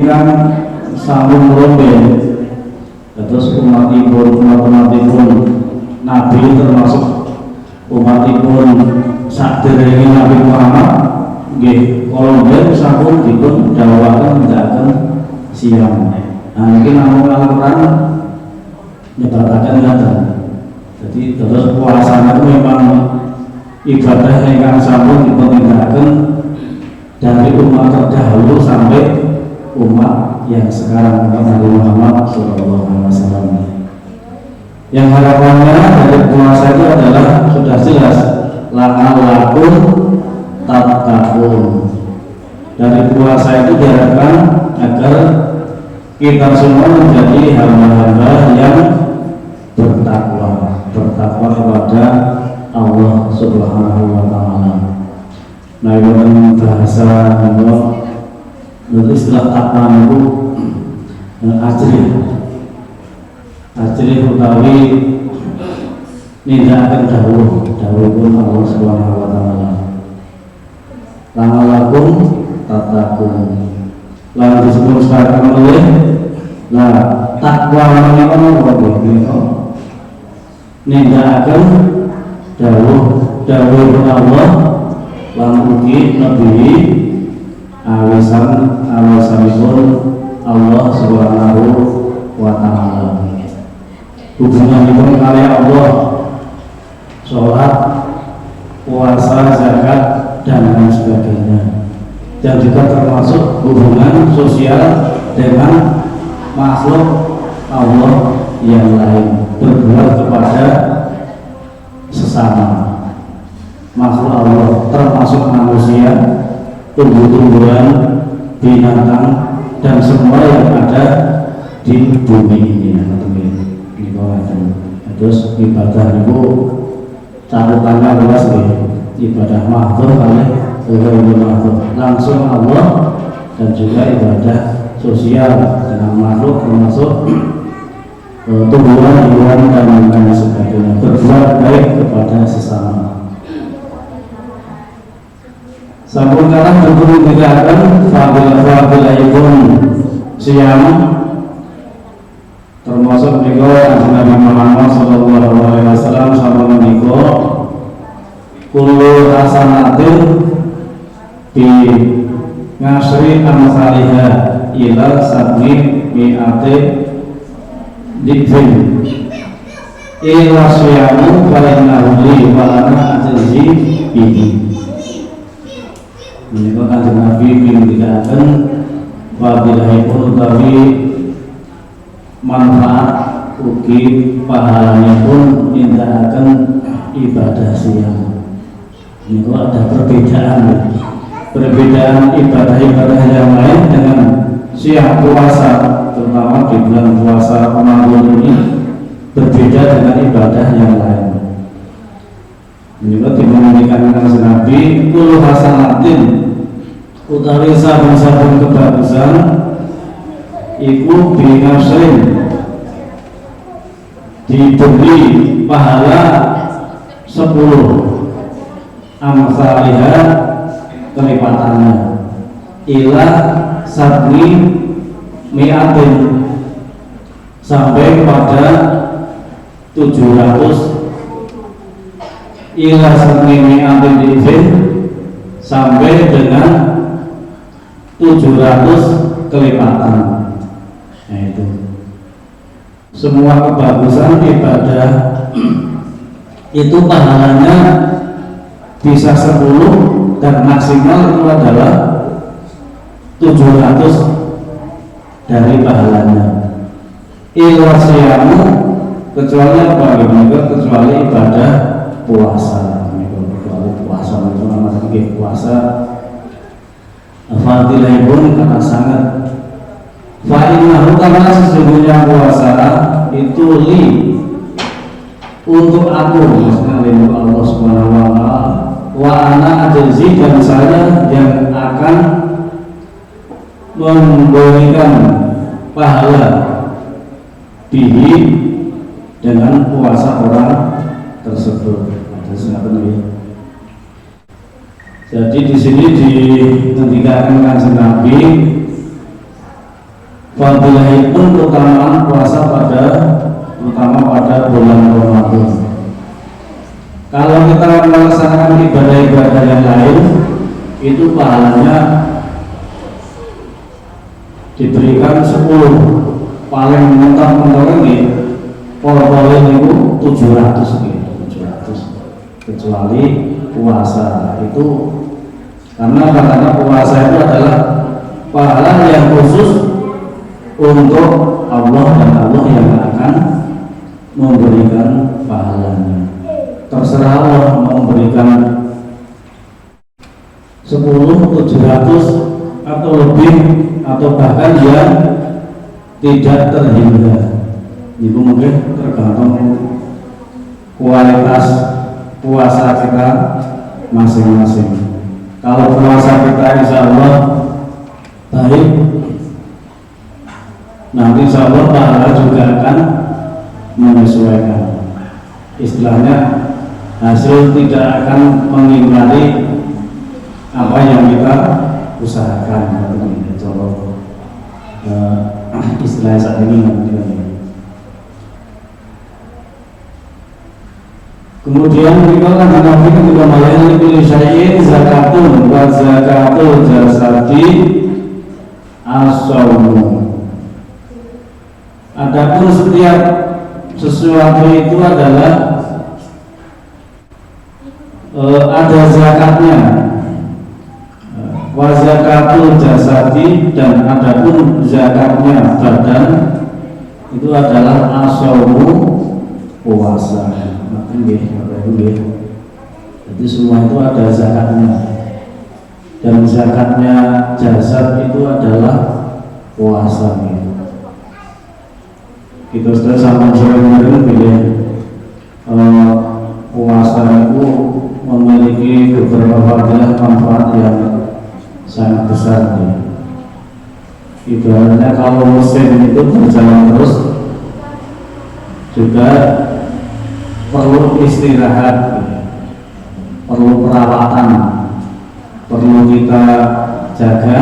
kan sambung rombe terus umatipun Nabi termasuk umatipun sadèrèngé Nabi Muhammad nggih kolomben sampun dipun dawuhaken nindakaken siam. Nah niki namung Al-Qur'an nyebataken ngaten. Jadi terus puasa itu memang ibadah ingkang sampun dipun tindakaken dari umat terdahulu sampai umat yang sekarang Nabi Muhammad SAW. Yang harapannya dari puasa itu adalah sudah jelas la'allakum tattaqun. Dari puasa itu diharapkan agar kita semua menjadi hamba-hamba yang bertakwa kepada Allah Subhanahu wa taala. Nah, ini bahasa Allah istilah takwa itu ajri utawi nindakaken dawuhipun Allah Subhanahu wa taala. La'allakum tattaqun. Lan disebut sekarang oleh takwa menika menika nindakaken dawuh Allah lan ugi nabi awisanipun Allah Subhanahu wa taala. Hubunganipun kali Allah, sholat, puasa, zakat dan lain sebagainya. Dan juga termasuk hubungan sosial dengan makhluk Allah yang lain, berbuat kepada sesama makhluk Allah, termasuk manusia, tumbuh-tumbuhan, binatang, dan semua yang ada di bumi ini. Terus ibadah itu cakupannya luas ibadah mahdzur kali mahdzur langsung Allah, dan juga ibadah sosial dengan makhluk termasuk tumbuhan, hewan dan lain sebagainya, berbuat baik kepada sesama. Sampun kalah berguru dikatakan fadilah-fadilahipun siam termasuk menika Nabi Muhammad sallallahu alaihi wasallam sama menika kullu hasanatin bi ngasri amsalihha ila sab'i mi'ati dikrin ila siyamu fainnahu li wa ana ajzi bihi. Menika Kanjeng Nabi ngendikaken fadilahipun utawi manfaat ugi pahalanya pun nindakaken ibadah siam. Ini kok ada perbedaan ibadah-ibadah yang lain dengan siam puasa, terutama di bulan puasa Ramadan ini berbeda dengan ibadah yang lain. Ini kok dimungkinkan Kanjeng Nabi kullu hasanatin utawi saben-saben kebagusan iku binasrin diberi pahala 10 amsalihha kelipatannya ila sabni mi'atin sampai kepada 700 ila sabni mi'atin dibin sampai dengan 700 kelipatan. Nah itu semua kebagusan ibadah itu pahalanya bisa 10 dan maksimal itu adalah 700 dari pahalanya. Ilwasiyamu kecuali apa? Kecuali ibadah puasa. Kecuali puasa itu namanya puasa. Fadilahipun kata sangat. Fa'innahu karena sesungguhnya puasa itu li untuk aku, maksudnya untuk Allah Subhanahu wa taala, wa ana ajzi dan saya yang akan memberikan pahala bihi dengan puasa orang tersebut. Jadi di sini dihentikan Kanjeng Nabi fadilahipun keutamaan puasa terutama pada bulan Ramadan. Kalau kita melaksanakan ibadah-ibadah yang lain, itu pahalanya diberikan 10, paling mentok-mentok ini pol-polin itu 700 gitu, 700, kecuali puasa itu, karena puasa itu adalah pahala yang khusus untuk Allah, dan Allah yang akan memberikan pahalanya. Terserah Allah mau memberikan 10, 700 atau lebih, atau bahkan yang tidak terhingga. Itu mungkin tergantung kualitas puasa kita masing-masing. Kalau puasa kita insya Allah baik, nanti insya Allah pahala juga akan menyesuaikan. Istilahnya hasil tidak akan mengingkari apa yang kita usahakan. Kalau istilah saat ini. Kemudian kita akan Nabi ketika malayani pilih syai'in zakatun wa zakatul jasadi as-sawmu. Adapun setiap sesuatu itu adalah ada zakatnya, wa zakatul jasadi, dan adapun zakatnya badan itu adalah as-sawmu, puasa. Jadi semua itu ada zakatnya, dan zakatnya jasad itu adalah puasa. Kita sudah sama sering pilih puasa itu memiliki beberapa manfaat yang sangat besar. Ibaratnya kalau mesin itu berjalan terus, juga perlu istirahat, perlu perawatan, perlu kita jaga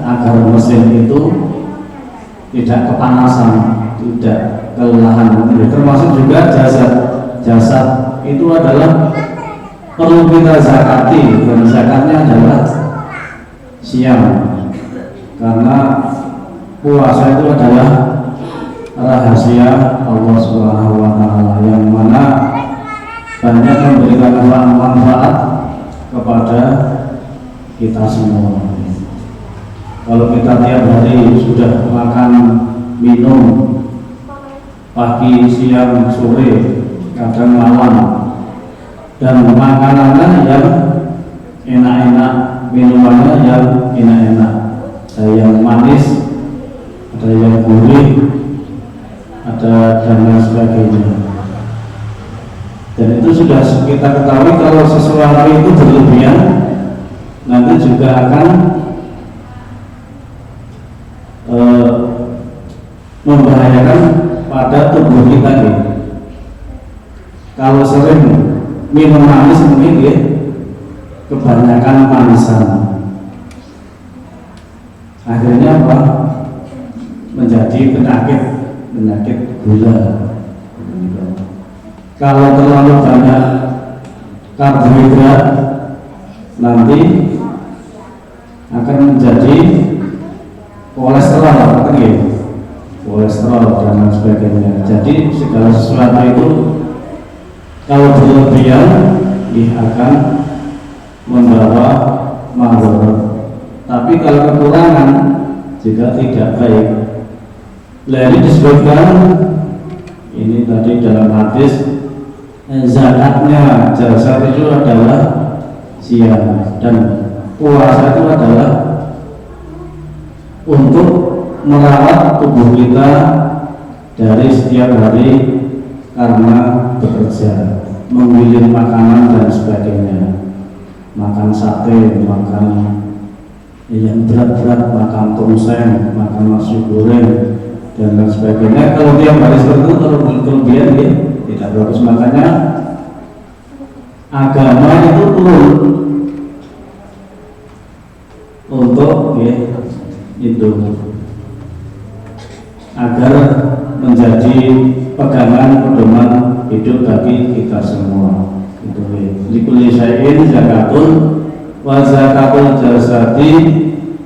agar mesin itu tidak kepanasan, tidak kelelahan. Termasuk juga jasad itu adalah perlu kita zakati, dan zakatnya adalah siam, karena puasa itu adalah rahasia Allah Subhanahu wa Ta'ala, yang mana banyak memberikan manfaat kepada kita semua. Kalau kita tiap hari sudah makan minum pagi, siang, sore, kadang malam, dan makanannya yang enak-enak, minumannya yang enak-enak, ada yang manis, ada yang gurih, ada dan lain sebagainya. Dan itu sudah kita ketahui, kalau sesuatu itu berlebihan nanti juga akan membahayakan pada tubuh kita. Kalau sering minum manis mungkin kebanyakan manisan, akhirnya apa? Menjadi penyakit gula. Kalau terlalu banyak karbohidrat nanti akan menjadi kolesterol, kolesterol dan lain sebagainya. Jadi segala sesuatu itu kalau berlebihan akan membawa madarat. Tapi kalau kekurangan juga tidak baik. Lalu disebutkan ini tadi dalam hadis, zakatnya jasad itu adalah siam, dan puasa itu adalah untuk merawat tubuh kita dari setiap hari karena bekerja, memilih makanan dan sebagainya, makan sate, makan yang berat-berat, makan tongseng, makan nasi goreng dan lain sebagainya. Kalau tiap hari seperti itu, kalau berlebihan tidak bagus. Makanya agama itu turun untuk itu. agar menjadi pegangan pedoman hidup bagi kita semua. Itu likulli syai'in zakatun wa zakatul jasadi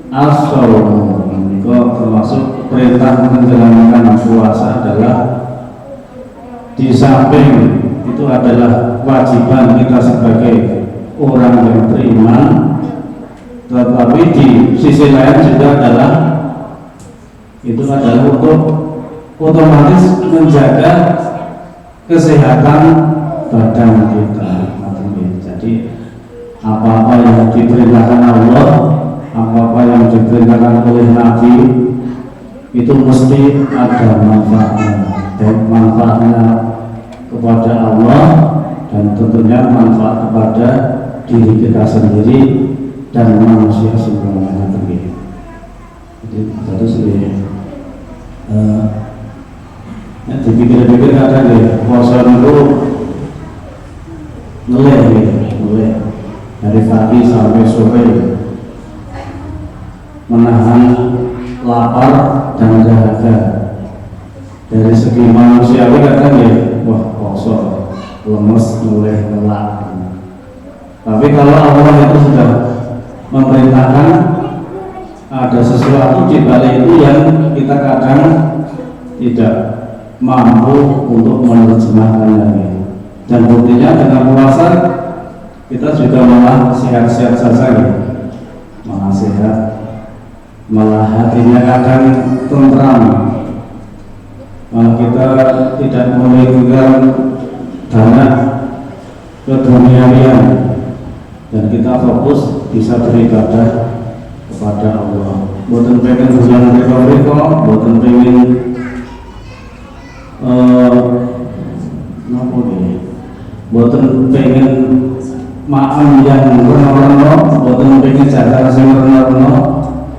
as-shaum. Itu termasuk perintah menjalankan puasa adalah di samping itu adalah kewajiban kita sebagai orang yang beriman, tetapi di sisi lain juga adalah untuk otomatis menjaga kesehatan badan kita. Jadi apa-apa yang diperintahkan Allah, apa-apa yang diperintahkan oleh Nabi itu mesti ada manfaatnya, baik manfaatnya kepada Allah dan tentunya manfaat kepada diri kita sendiri dan manusia semuanya. Jadi terus dipikir-pikir kadang ya puasa itu mulai dari pagi sampai sore menahan lapar dan dahaga. Dari segi manusiawi kadang ya wah kosong, lemes, mulai lelah. Tapi kalau Allah itu sudah memerintahkan, ada sesuatu di balik itu yang kita kadang tidak mampu untuk menerjemahkannya. Dan buktinya dengan puasa kita juga malah sehat-sehat saja ya. Malah sehat, malah hatinya kadang tentram, malah kita tidak memikirkan dana keduniawian dan kita fokus bisa beribadah kepada Allah. Bukan pengen bulan riko-riko, bukan pengen bukan pengen maam yang reno-reno, bukan pengen jaga yang reno-reno.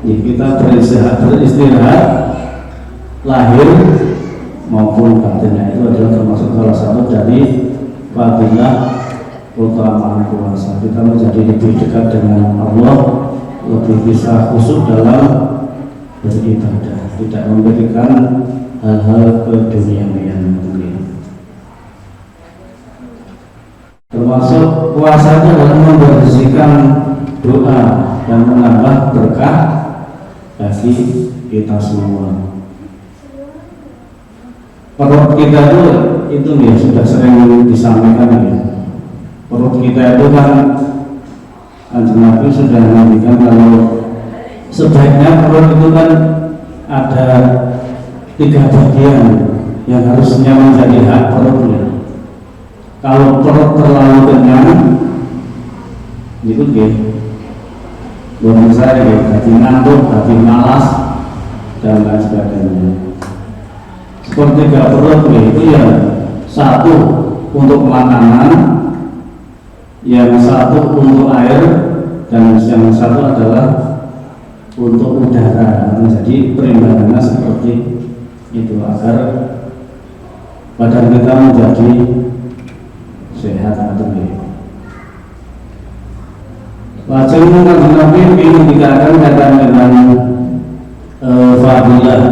Ya, kita beristirahat lahir maupun batinnya. Itu adalah termasuk salah satu dari fadilah keutamaan puasa. Kita menjadi lebih dekat dengan Allah, lebih bisa khusyuk dalam beribadah, tidak memberikan hal-hal keduniawian. Termasuk puasa itu adalah membersihkan doa dan menambah berkah bagi kita semua. Perut kita itu ya sudah sering disampaikan ya. Perut kita itu kan Kanjeng Nabi sudah menyampaikan kalau sebaiknya perut itu kan ada 3 bagian yang harusnya menjadi hak perutnya. Kalau perut terlalu kenyang, itu bukan saya jadi ngantuk, jadi malas dan lain sebagainya. Sepertiga perut itu ya satu untuk makanan, yang satu untuk air, dan yang satu adalah untuk udara. Jadi perimbangannya seperti itu agar badan kita menjadi sehat atau tidak. Wajib Kanjeng Nabi ingin dikatakan dengan fadilah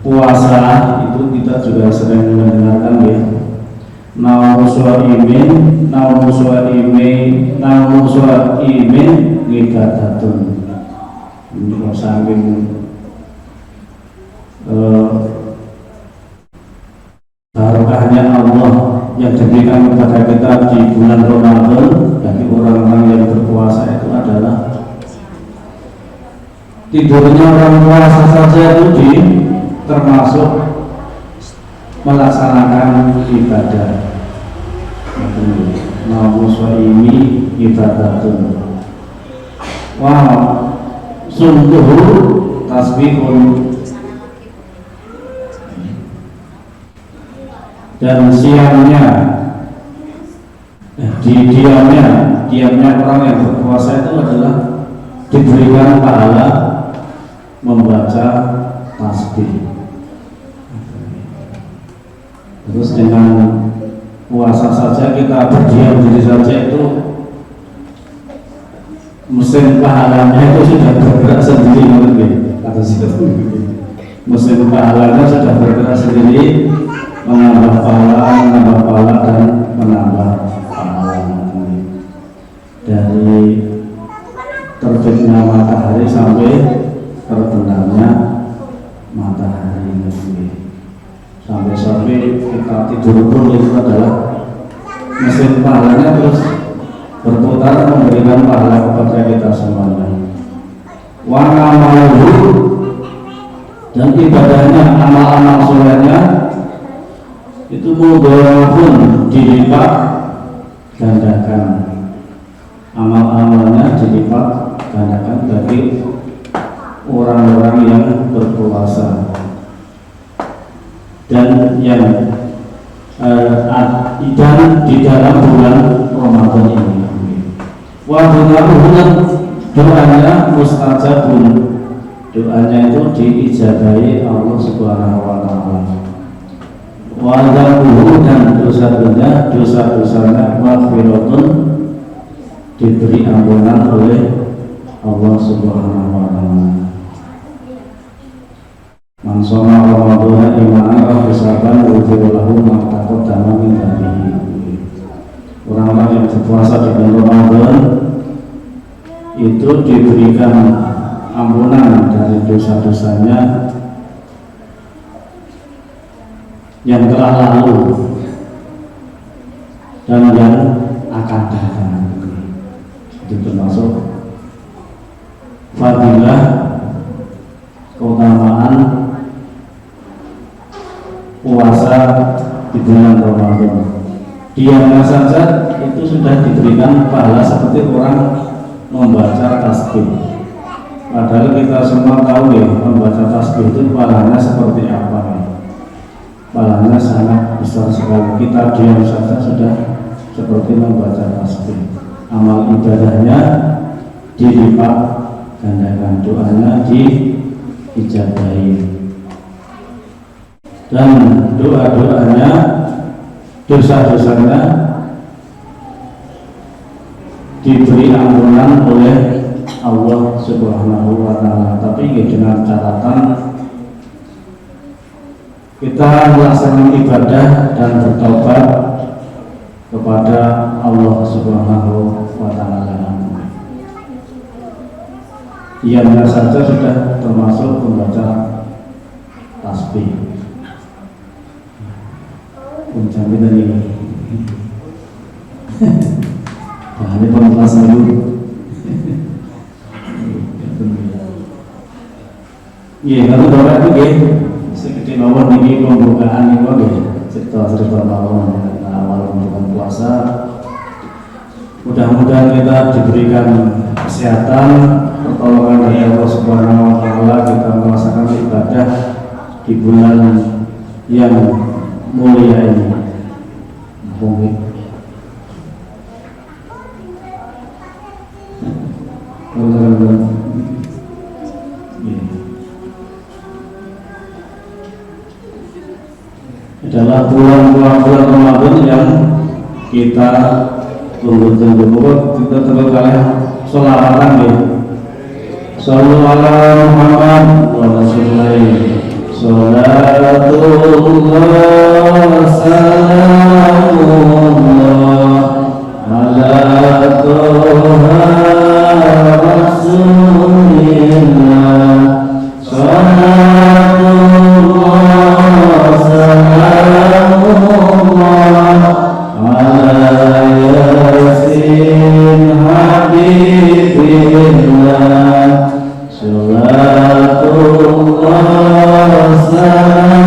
puasa itu kita juga sering mendengarkan ya. Naumu suaimin ngibadatun. Ini saking barokahnya Allah yang diberikan kepada kita di bulan Ramadan bagi orang-orang yang berpuasa itu adalah tidurnya orang puasa saja itu termasuk melaksanakan ibadah. Naumu suaimi ibadatun. Wow, sungguh tasbihun. Dan siangnya diamnya orang yang berpuasa itu adalah diberikan pahala membaca tasbih. Terus dengan puasa saja kita berdiam diri saja itu mesin pahalanya itu sudah bergerak sendiri mungkin kata situ. pahalanya sudah bergerak sendiri, menambah pahala dan menambah pahala. Dari terbitnya matahari sampai terbenamnya matahari, sampai kita tidur pun itu adalah mesin pahalanya terus berputar memberikan pahala kepada kita semuanya. Wa amaluhu, dan ibadahnya, amal-amal solehnya itu mudhafun, dilipat gandakan, amal-amalnya dilipat gandakan bagi orang-orang yang berpuasa dan yang dan di dalam bulan Ramadan ini. Wa doanya mustajabun, doanya itu diijabahi Allah Subhanahu wa taala. Wa dzambuhu, dan dosa-dosanya maghfiratun, diberi ampunan oleh Allah Subhanahu wa taala. Man shoma Ramadan imanan wa ihtisaban ghufira lahu ma taqaddama min dhanbihi. Orang-orang yang berpuasa di bulan Ramadan itu diberikan ampunan dari dosa-dosanya yang telah lalu dan yang akan datang. Itu termasuk fadilah, keutamaan puasa di bulan Ramadan. Diamnya saja itu sudah diberikan pahala seperti orang membaca tasbih. Padahal kita semua tahu ya, membaca tasbih itu pahalanya seperti apa ya. Pahalanya sangat besar sekali. Kita diam saja sudah seperti membaca tasbih. Amal ibadahnya dilipat gandakan, doanya diijabahi, dan doa-doanya, dosa-dosanya diberi ampunan oleh Allah Subhanahu wa taala. Tapi dengan catatan kita melaksanakan ibadah dan bertobat kepada Allah Subhanahu wa taala. Diamnya saja sudah termasuk membaca tasbih. Puncak kita ini. Ini pembahasan dulu. Iya, kalau doa itu ya, seperti mawon ini pembukaan ini ya, cerita-cerita mawon awal bulan puasa. Mudah-mudahan kita diberikan kesehatan, pertolongan dari Allah Subhanahu wa taala, kita melaksanakan ibadah di bulan yang mulia ini. Mungkin adalah bulan Ramadan yang kita tunggu-tunggu. Kita tunggu kalian sholawatan ya. Shallallahu alaihi Muhammad wa Rasulullah. Salatullah salamullah ala Tuhan Rasulillah. Salatullah salamullah ala Yasin Habibillah. Salatullah salamullah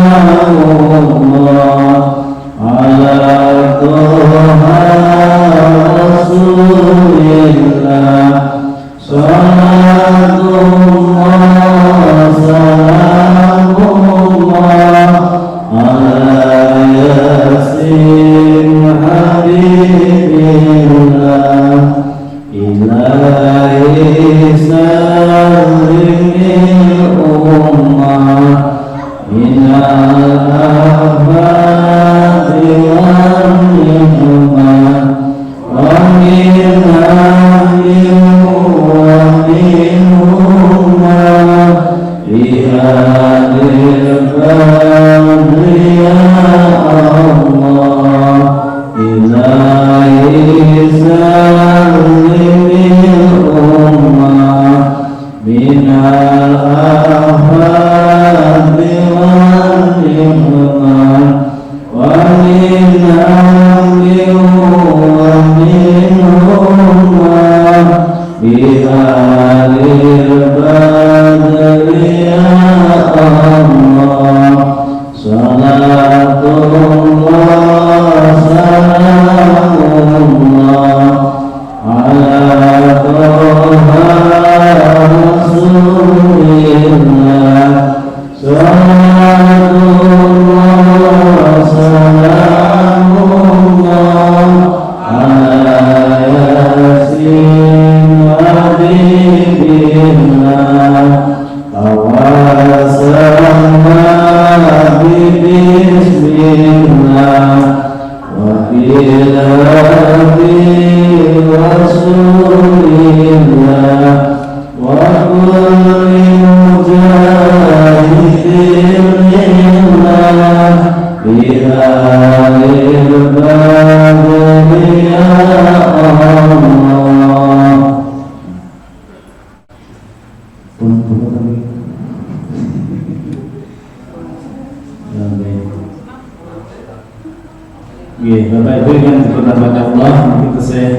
Bapak Ibu yang diperhatikan Allah, kita saya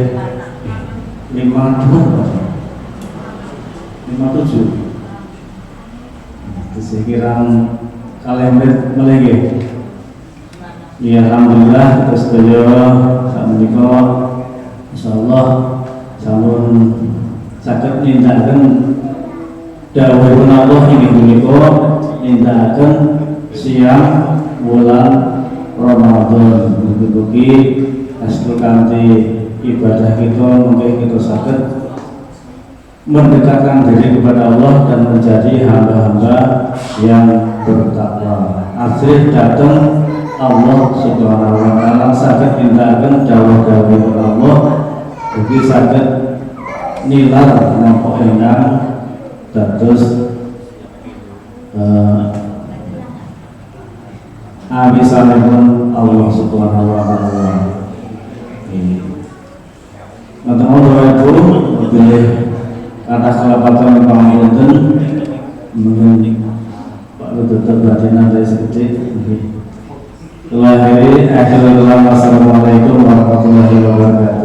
57. Saya kira kalender melege. Ya alhamdulillah kita setuju saat menikah. Insyaallah sampun saged nindakaken dawuhipun Allah inggih menika nindakaken siang bulan Ramadan. Mugi-mugi hasil kanthi ibadah kita mungkin kita saged mendekatkan diri kepada Allah dan menjadi hamba-hamba yang bertakwa. Asri datang Allah Subhanahu wa taala saged nindakaken dawuh-dawuh Allah ugi saged nilar nampa ingkang dados abisanipun Allah Subhanahu wa taala. Nanti Ibu pilih kata kelapatan pangapunten mungkin Pak Tutup batin dari sedikit. Lahir akhirul assalamualaikum warahmatullahi wabarakatuh.